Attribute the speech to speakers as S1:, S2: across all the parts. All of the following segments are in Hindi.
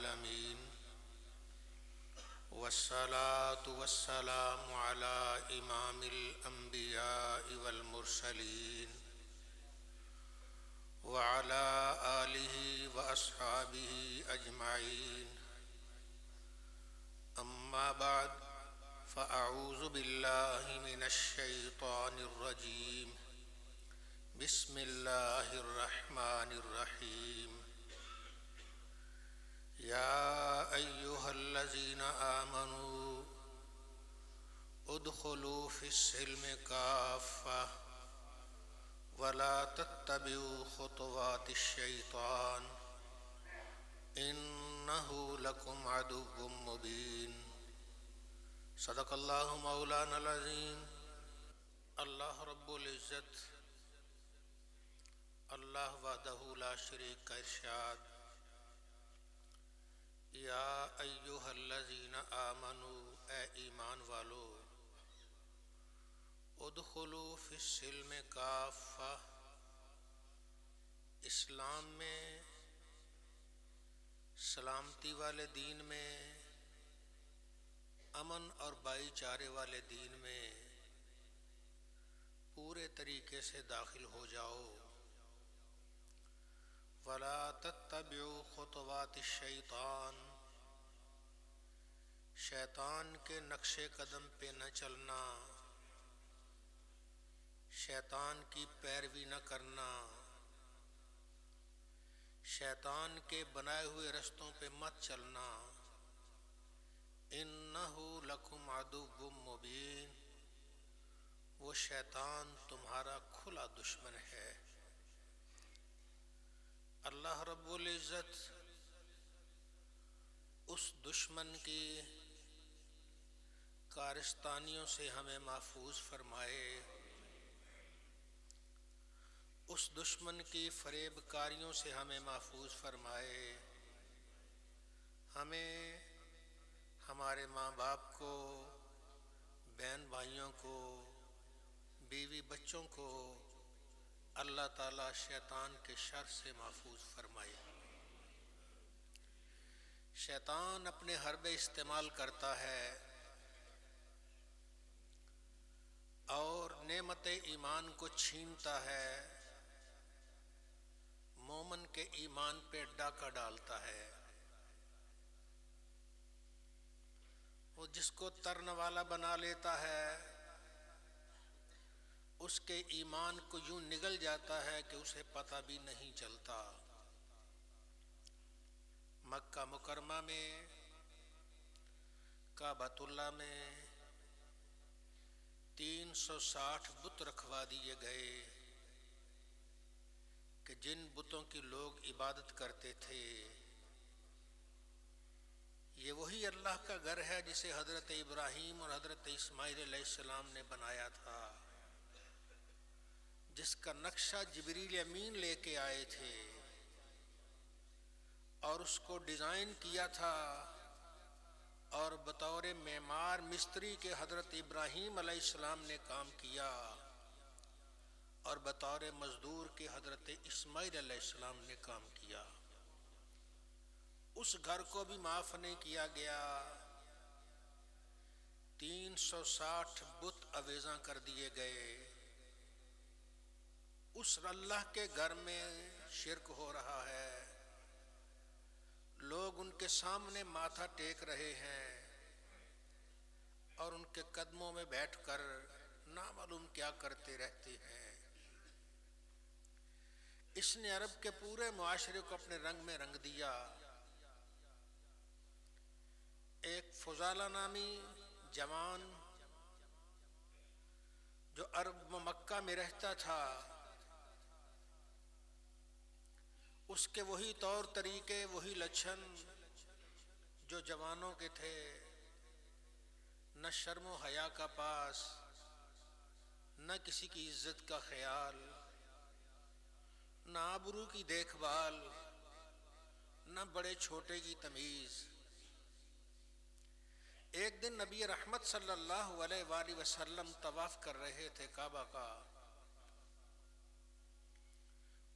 S1: आलमीन वस्सलातु वस्सलामु अला इमामिल अंबिया वल मुरसलीन व अला आलिहि व अस्हाबिहि अजमाइन। अम्मा बाद फ़अऊज़ु बिल्लाहि मिनश शैतानिर रजीम। बिस्मिल्लाहिर रहमानिर रहीम। या अय्युहल्लज़ीना आमनू उद्खुलू फ़िस्सिल्मि काफ़्फ़ा वला तत्तबिऊ खुतवातिश शैतान इन्नहु लकुम अदुव्वुम मुबीन। सदक़ल्लाहु मौलाना अज़ीम। अल्लाह रब्बुल इज़्ज़त अल्लाह वहदहु ला शरीक का इरशाद, या अय्युहल्लज़ीना आमनू, ए ईमान वालो, उद्खुलू फ़िस्सिल्मि काफ़्फ़ा, इस्लाम में, सलामती वाले दीन में, अमन और भाईचारे वाले दीन में पूरे तरीके से दाखिल हो जाओ। वला तत्तबिऊ खुतवातिश शैतान, शैतान के नक्शे कदम पे न चलना, शैतान की पैरवी न करना, शैतान के बनाए हुए रस्तों पे मत चलना। इन्नहु लकुम अदुव्वुम मुबीन, वो शैतान तुम्हारा खुला दुश्मन है। अल्लाह रब्बुल इज़्ज़त उस दुश्मन की कारस्तानियों से हमें महफूज फरमाए, उस दुश्मन की फरेबकारियों से हमें महफूज फरमाए। हमें, हमारे माँ बाप को, बहन भाइयों को, बीवी बच्चों को अल्लाह ताला शैतान के शर से महफूज फरमाए। शैतान अपने हरबे इस्तेमाल करता है और नेमत ईमान को छीनता है, मोमन के ईमान पे डाका डालता है। वो जिसको तरन वाला बना लेता है, उसके ईमान को यूं निगल जाता है कि उसे पता भी नहीं चलता। मक्का मुकरमा में, काबतुल्लाह में 360 बुत रखवा दिए गए कि जिन बुतों की लोग इबादत करते थे, ये वही अल्लाह का घर है जिसे हजरत इब्राहीम और हजरत इस्माइल अलैहिस्सलाम ने बनाया था, जिसका नक्शा जिब्रील अमीन लेके आए थे और उसको डिज़ाइन किया था और बतौर मेमार मिस्त्री के हजरत इब्राहीम अलैहिस्सलाम ने काम किया और बतौर मजदूर के हजरत इस्माइल अलैहिस्सलाम ने काम किया। उस घर को भी माफ नहीं किया गया। 360 बुत अवेज़ा कर दिए गए। उस अल्लाह के घर में शिरक हो रहा है, लोग उनके सामने माथा टेक रहे हैं और उनके कदमों में बैठकर नामालूम क्या करते रहते हैं। इसने अरब के पूरे मुआशरे को अपने रंग में रंग दिया। एक फुजाला नामी जवान जो अरब मक्का में रहता था, उसके वही तौर तरीके, वही लक्षण जो जवानों के थे। न शर्म हया का पास, न किसी की इज्जत का ख्याल, न आबरू की देखभाल, न बड़े छोटे की तमीज़। एक दिन नबी रहमत सल्लल्लाहु अलैहि वसल्लम तवाफ कर रहे थे काबा का।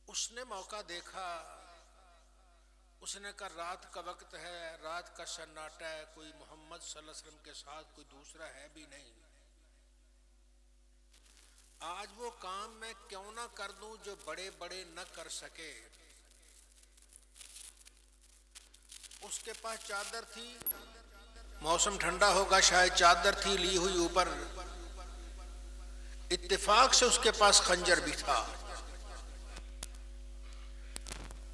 S1: उसने मौका देखा, उसने कहा रात का वक्त है, रात का सन्नाटा है, कोई मोहम्मद सल्लल्लाहु अलैहि वसल्लम के साथ कोई दूसरा है भी नहीं, आज वो काम मैं क्यों ना कर दूं जो बड़े बड़े न कर सके। उसके पास चादर थी, मौसम ठंडा होगा शायद, चादर थी ली हुई ऊपर, इत्तेफाक से उसके पास खंजर भी था।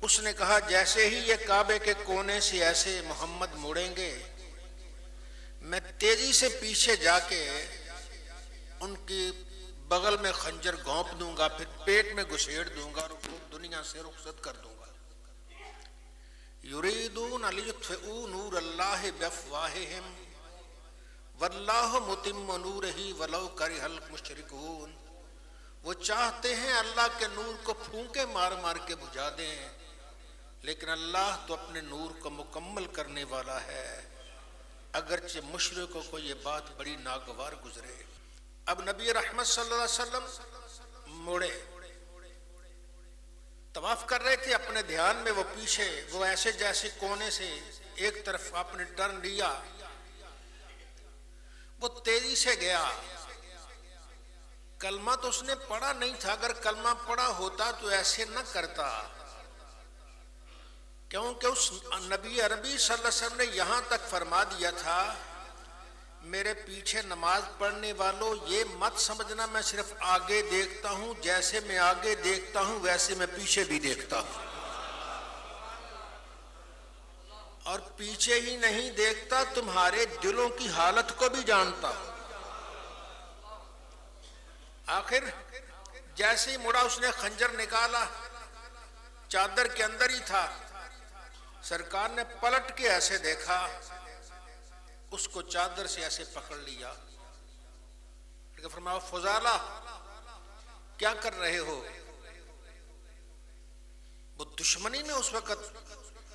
S1: उसने कहा जैसे ही ये काबे के कोने से ऐसे मोहम्मद मुड़ेंगे, मैं तेजी से पीछे जाके उनकी बगल में खंजर घोंप दूंगा, फिर पेट में घुसेड़ दूंगा और दुनिया से रुखसत कर दूंगा। युरीदून लियुत्फिऊ नूरल्लाहि बिअफ़वाहिहिम वल्लाहु मुतिम्मु नूरिही वलौ करिहल मुशरिकून। वो चाहते हैं अल्लाह के नूर को फूंके मार मार के बुझा दें, लेकिन अल्लाह तो अपने नूर को मुकम्मल करने वाला है, अगरचे मुशरिकों को ये बात बड़ी नागवार गुजरे। अब नबी रहमत सल्लल्लाहु अलैहि वसल्लम मुड़े, तवाफ कर रहे थे, अपने ध्यान में वो पीछे, वो ऐसे जैसे कोने से एक तरफ आपने टर्न लिया, वो तेजी से गया। कलमा तो उसने पढ़ा नहीं था, अगर कलमा पढ़ा होता तो ऐसे न करता, क्योंकि उस नबी अरबी सल्लल्लाहु अलैहि वसल्लम ने यहां तक फरमा दिया था, मेरे पीछे नमाज पढ़ने वालों ये मत समझना मैं सिर्फ आगे देखता हूं, जैसे मैं आगे देखता हूं वैसे मैं पीछे भी देखता हूं, और पीछे ही नहीं देखता, तुम्हारे दिलों की हालत को भी जानता हूं। आखिर जैसे ही मुड़ा, उसने खंजर निकाला, चादर के अंदर ही था, सरकार ने पलट के ऐसे देखा, उसको चादर से ऐसे पकड़ लिया, लेकिन फरमाया फुजाला क्या कर रहे हो। वो दुश्मनी में उस वक्त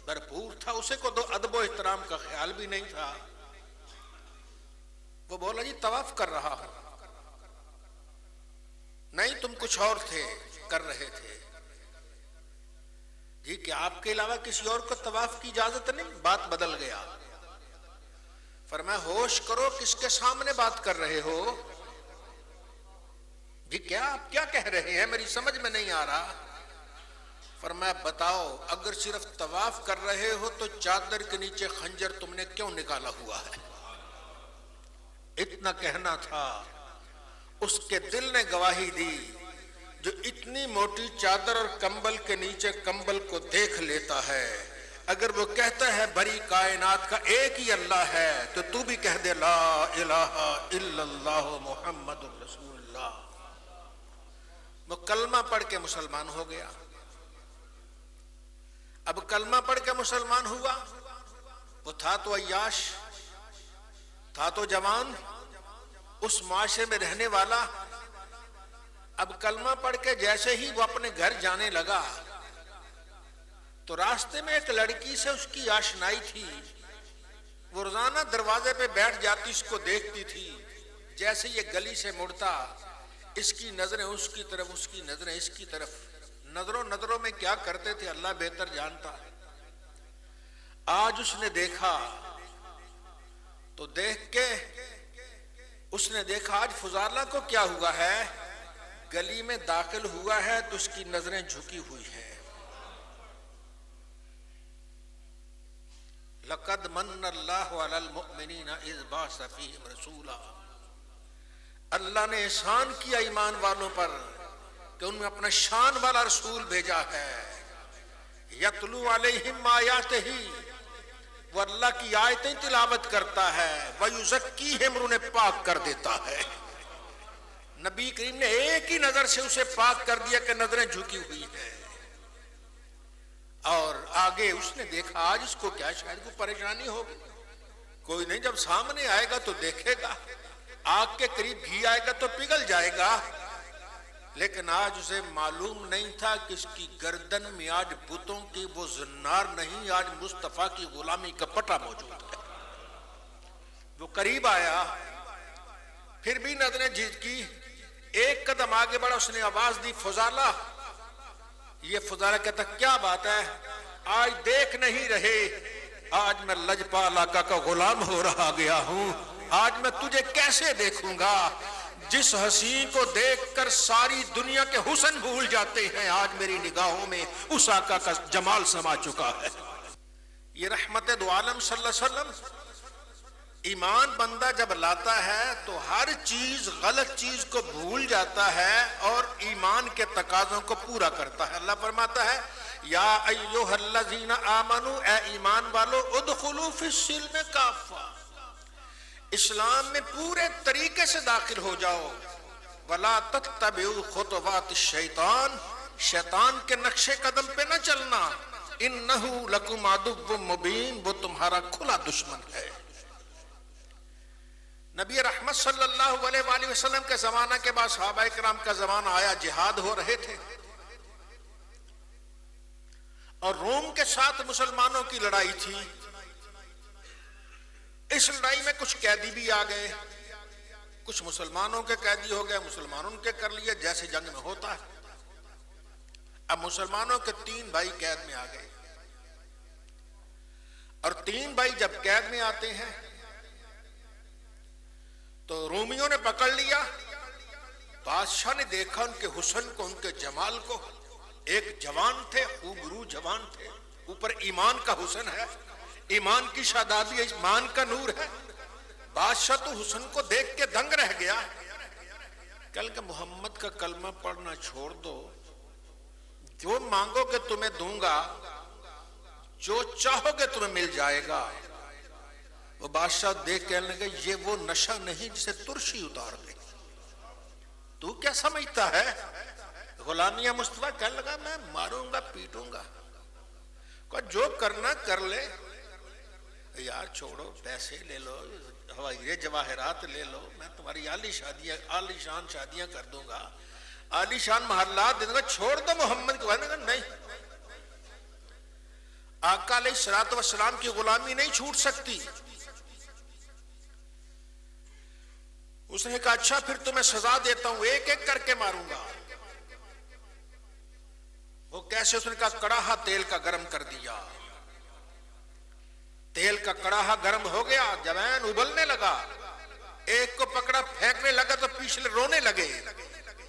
S1: भरपूर था, उसे को दो अदब और एहतराम का ख्याल भी नहीं था। वो बोला जी तवाफ कर रहा हूं। नहीं, तुम कुछ और थे, कर रहे थे जी, क्या आपके अलावा किसी और को तवाफ की इजाजत नहीं? बात बदल गया, फरमाया होश करो, किसके सामने बात कर रहे हो जी, क्या आप क्या कह रहे हैं, मेरी समझ में नहीं आ रहा। फरमाया बताओ, अगर सिर्फ तवाफ कर रहे हो तो चादर के नीचे खंजर तुमने क्यों निकाला हुआ है? इतना कहना था, उसके दिल ने गवाही दी, जो इतनी मोटी चादर और कंबल के नीचे कंबल को देख लेता है, अगर वो कहता है बड़ी कायनात का एक ही अल्लाह है, तो तू भी कह दे ला इलाहा इल्लल्लाह मुहम्मदुर रसूलुल्लाह। वो कलमा पढ़ के मुसलमान हो गया। अब कलमा पढ़ के मुसलमान हुआ, वो था तो अय्याश, था तो जवान, उस माशरे में रहने वाला। अब कलमा पढ़ के जैसे ही वो अपने घर जाने लगा, तो रास्ते में एक लड़की से उसकी आशनाई थी। वो रोजाना दरवाजे पे बैठ जाती, इसको देखती थी। जैसे ये गली से मुड़ता, इसकी नजरें उसकी तरफ, उसकी नजरें इसकी तरफ। नजरों नजरों में क्या करते थे अल्लाह बेहतर जानता। आज उसने देखा, तो देख के उसने देखा आज फुजाला को क्या हुआ है, गली में दाखिल हुआ है तो उसकी नजरें झुकी हुई है। लक़द मन्नल्लाहु अलल मुमिनीना इज़ बअसा फ़ीहिम रसूला। अल्लाह ने एहसान किया ईमान वालों पर कि उनमें अपना शान वाला रसूल भेजा है। यतलू अलैहिम आयातिही, वो अल्लाह की आयतें तिलावत करता है, व युज़क्कीहिम, उन्हें पाक कर देता है। नबी करीम ने एक ही नजर से उसे पाक कर दिया कि नजरें झुकी हुई हैं। और आगे उसने देखा आज इसको क्या शायद कोई परेशानी होगी, कोई नहीं, जब सामने आएगा तो देखेगा, आग के करीब घी आएगा तो पिघल जाएगा। लेकिन आज उसे मालूम नहीं था कि इसकी गर्दन में आज बुतों की वो ज़न्नार नहीं, आज मुस्तफा की गुलामी का पटा मौजूद है। वो करीब आया, फिर भी नजरें झिझकी, एक कदम आगे बढ़ा, उसने आवाज दी फुजाला। ये फुजाला कहता क्या बात है, आज देख नहीं रहे, आज मैं लजपाल आका का गुलाम हो रहा गया हूं। आज मैं तुझे कैसे देखूंगा? जिस हसी को देखकर सारी दुनिया के हुस्न भूल जाते हैं, आज मेरी निगाहों में उस आका का जमाल समा चुका है। ये रहमत दो आलम सल्लल्लाहु अलैहि वसल्लम। ईमान बंदा जब लाता है तो हर चीज, गलत चीज को भूल जाता है और ईमान के तकाजों को पूरा करता है। अल्लाह फरमाता है, या अय्युहल्लज़ीना आमनू, ए ईमान वालो, उदखुलू फिस्सिल्म काफ़ा, इस्लाम में पूरे तरीके से दाखिल हो जाओ। वला तत्तबिउ खुतवातिश शैतान, शैतान के नक्शे कदम पे न चलना। इन्नहु लकुम अदुव्वुम मुबीन, वो तुम्हारा खुला दुश्मन है। नबी रहमत सल्लल्लाहु अलैहि वसल्लम के जमाना के बाद सहाबा किराम का जमाना आया, जिहाद हो रहे थे और रोम के साथ मुसलमानों की लड़ाई थी। इस लड़ाई में कुछ कैदी भी आ गए, कुछ मुसलमानों के कैदी हो गए, मुसलमानों के कर लिए, जैसे जंग में होता है। अब मुसलमानों के 3 भाई कैद में आ गए और 3 भाई जब कैद में आते हैं तो रोमियों ने पकड़ लिया। बादशाह ने देखा उनके हुस्न को, उनके जमाल को। एक जवान थे, खूबरू जवान थे, ऊपर ईमान का हुस्न है, ईमान की शादाबी, ईमान का नूर है। बादशाह तो हुस्न को देख के दंग रह गया। कल के मोहम्मद का कलमा पढ़ना छोड़ दो, जो मांगोगे तुम्हें दूंगा, जो चाहोगे तुम्हें मिल जाएगा। वो बादशाह देख कहने लगे, ये वो नशा नहीं जिसे तुरशी उतार दे। तू क्या समझता है गुलामिया मुस्तफा? कहने लगा, मैं मारूंगा पीटूंगा, जो करना कर ले। यार छोड़ो, पैसे ले लो, हवाई जवाहरात ले लो, मैं तुम्हारी आलीशान शादियां कर दूंगा, आलीशान महल्लात दे दूंगा, छोड़ दो मोहम्मद को। नहीं, आका अलैहिस्सलातु वस्सलाम की गुलामी नहीं छूट सकती। उसने कहा, अच्छा फिर तुम्हें सजा देता हूं, एक एक करके मारूंगा। वो कैसे? उसने कहा, कड़ाहा तेल का गर्म कर दिया। तेल का कड़ाहा गर्म हो गया, जवैन उबलने लगा। एक को पकड़ा, फेंकने लगा तो पिछले रोने लगे।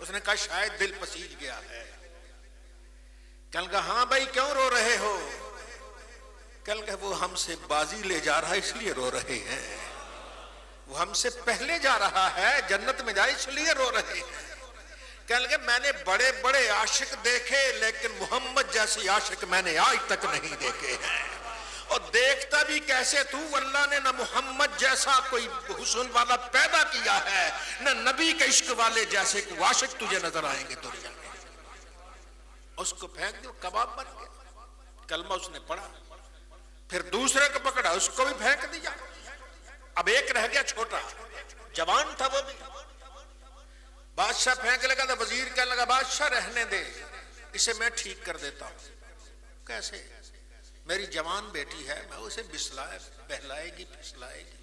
S1: उसने कहा, शायद दिल पसीज गया है। कल कहा, हाँ भाई क्यों रो रहे हो? कल कहा, वो हमसे बाजी ले जा रहा है इसलिए रो रहे हैं। वो हमसे पहले जा रहा है, जन्नत में जाए इसलिए रो रहे हैं। कहने लगे, मैंने बड़े बड़े आशिक देखे, लेकिन मोहम्मद जैसे आशिक मैंने आज तक नहीं देखे हैं। और देखता भी कैसे तू? अल्लाह ने ना मोहम्मद जैसा कोई हुस्न वाला पैदा किया है, न नबी के इश्क वाले जैसे आशिक तुझे नजर आएंगे दुनिया में। उसको फेंक दो, कबाब बन गया। कलमा उसने पढ़ा, फिर दूसरे को पकड़ा, उसको भी फेंक दिया। अब एक रह गया छोटा, जवान था वो भी। बादशाह फेंक लगा तो वजीर कहने लगा, बादशाह रहने दे, इसे मैं ठीक कर देता हूं। कैसे? मेरी जवान बेटी है, मैं उसे बहलाएगी फिसलाएगी।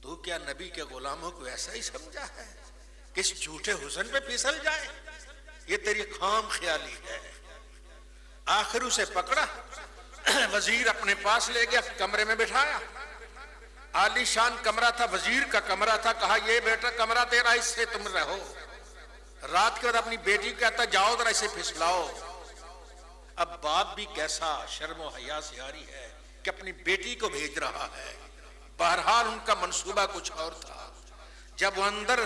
S1: तू क्या नबी के गुलामों को ऐसा ही समझा है कि इस झूठे हुस्न पे फिसल जाए? ये तेरी खाम ख्याली है। आखिर उसे पकड़ा, वजीर अपने पास ले गया, कमरे में बिठाया। आलीशान कमरा था, वजीर का कमरा था। कहा, ये बेटा कमरा तेरा, इससे तुम रहो। रात के बाद अपनी बेटी कहता, जाओ जरा इसे फिसलाओ। अब बाप भी कैसा शर्म हया से आ रही है कि अपनी बेटी को भेज रहा है। बहरहाल उनका मंसूबा कुछ और था। जब वो अंदर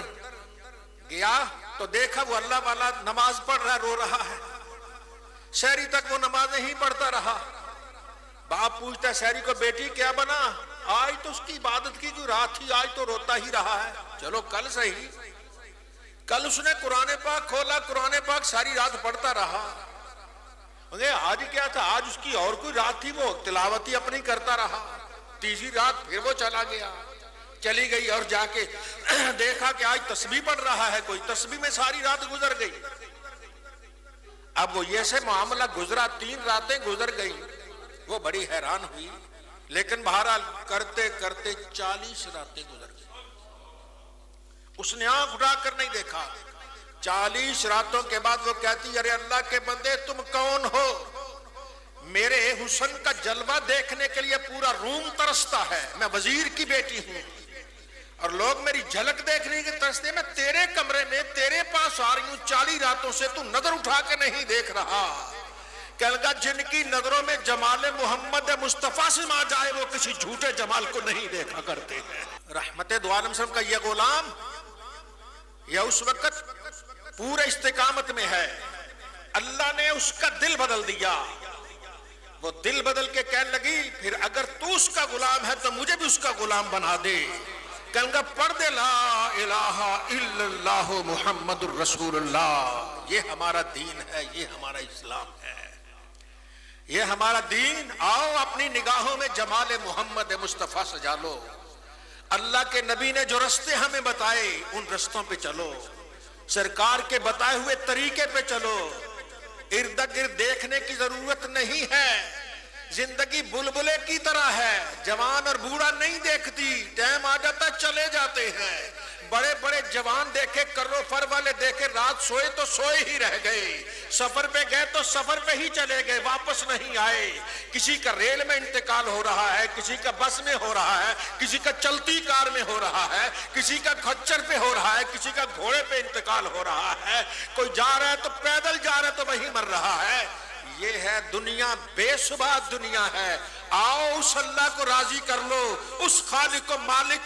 S1: गया तो देखा वो अल्लाह वाला नमाज पढ़ रहा, रो रहा है। शहरी तक वो नमाज नहीं पढ़ता रहा। बाप पूछता, शहरी को, बेटी क्या बना? आज तो उसकी इबादत की जो रात थी, आज तो रोता ही रहा है। चलो कल सही। कल उसने कुरान पाक खोला, कुरान पाक सारी रात पढ़ता रहा। आज क्या था? आज उसकी और कोई रात थी, वो तिलावत ही अपनी करता रहा। तीसरी रात फिर वो चला गया, चली गई और जाके देखा कि आज तस्बीह पढ़ रहा है कोई, तस्बीह में सारी रात गुजर गई। अब वो ये से मामला गुजरा, 3 रातें गुजर गई। वो बड़ी हैरान हुई, लेकिन बहरहाल करते करते 40 रातें गुजर गई। उसने आंख उठाकर नहीं देखा। 40 रातों के बाद वो कहती, अरे अल्लाह के बंदे तुम कौन हो? मेरे हुस्न का जलवा देखने के लिए पूरा रूम तरसता है। मैं वजीर की बेटी हूं और लोग मेरी झलक देखने के तरसते। मैं तेरे कमरे में तेरे पास आ रही हूं 40 रातों से, तू नजर उठा के नहीं देख रहा। कहलगा जिनकी नजरों में जमाल मोहम्मद मुस्तफा से आ जाए वो किसी झूठे जमाल को नहीं देखा करते हैं। रहमत दो आलम सल्लम का यह गुलाम यह उस वक्त पूरे इस्तिकामत में है, अल्लाह ने उसका दिल बदल दिया। वो दिल बदल के कहने लगी फिर अगर तू उसका गुलाम है तो मुझे भी उसका गुलाम बना दे। कहूंगा पढ़ दे ला इलाहा इल्लल्लाह मुहम्मदुर रसूलुल्लाह। ये हमारा दीन है, ये हमारा इस्लाम है, ये हमारा दीन। आओ अपनी निगाहों में जमाल मोहम्मद मुस्तफा सजा लो। अल्लाह के नबी ने जो रास्ते हमें बताए उन रास्तों पे चलो, सरकार के बताए हुए तरीके पे चलो। इर्द गिर्द देखने की जरूरत नहीं है। जिंदगी बुलबुले की तरह है, जवान और बूढ़ा नहीं देखती, टाइम आ जाता चले जाते हैं। बड़े बड़े जवान देखे, कर्रो फर वाले देखे, रात सोए तो सोए ही रह गए, सफर पे गए तो सफर पे ही चले गए, वापस नहीं आए। किसी का रेल में इंतकाल हो रहा है, किसी का बस में हो रहा है, किसी का चलती कार में हो रहा है, किसी का खच्चर पे हो रहा है, किसी का घोड़े पे इंतकाल हो रहा है। कोई जा रहा है तो पैदल जा रहा है तो वही मर रहा है। ये है दुनिया, बेसुबाह दुनिया है। आओ उस अल्लाह को राजी कर लो, उस खालिक को मालिक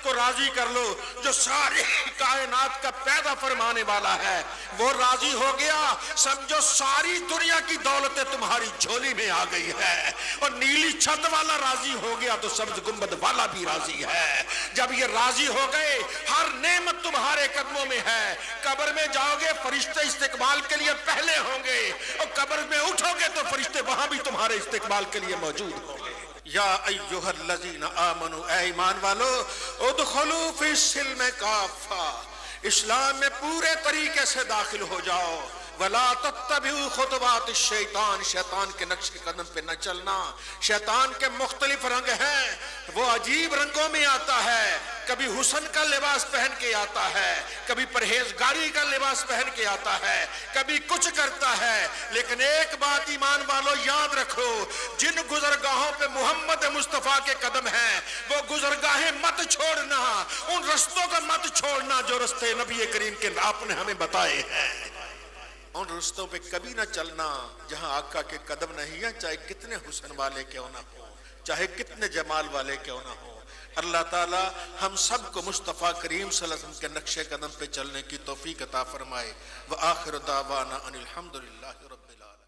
S1: को राजी कर लो जो सारी कायनात का पैदा फरमाने वाला है। वो राजी हो गया, समझो सारी दुनिया की दौलतें तुम्हारी झोली में आ गई है। और नीली छत वाला राजी हो गया तो सब्ज गुंबद वाला भी राजी है। जब ये राजी हो गए, हर नेमत तुम्हारे कदमों में है। कब्र में जाओगे, फरिश्ते इस्तिकबाल के लिए पहले होंगे, और कब्र में उठोगे तो फरिश्ते वहां भी तुम्हारे इस्तिकबाल के लिए मौजूद होंगे। या अय्युहल्लज़ीना आमनू, ऐ ईमान वालो, उदखुलू फ़िस्सिल्म काफ़ा, इस्लाम में पूरे तरीके से दाखिल हो जाओ। वला तत्तबिउ खुतवात शैतान, शैतान के नक्श के कदम पे न चलना। शैतान के मुख्तलिफ रंग हैं, वो अजीब रंगों में आता है। कभी हुस्न का लिबास पहन के आता है, कभी परहेजगारी का लिबास पहन के आता है, कभी कुछ करता है। लेकिन एक बात ईमान वालों याद रखो, जिन गुजरगाहों पे मोहम्मद मुस्तफा के कदम हैं, वो गुजरगाहें मत छोड़ना, उन रस्तों का मत छोड़ना जो रस्ते नबी करीम के आपने हमें बताए हैं। उन रस्तों पे कभी ना चलना जहां आका के कदम नहीं है, चाहे कितने हुस्न वाले क्यों ना हो, चाहे कितने जमाल वाले क्यों ना हो। अल्लाह ताला हम सब को मुस्तफ़ा करीम सल्लल्लाहु अलैहि वसल्लम के नक्शे कदम पे चलने की तौफीक अता फरमाए। व आखिर दावाना अनिल हम्दुलिल्लाहि रब्बिल आलमीन।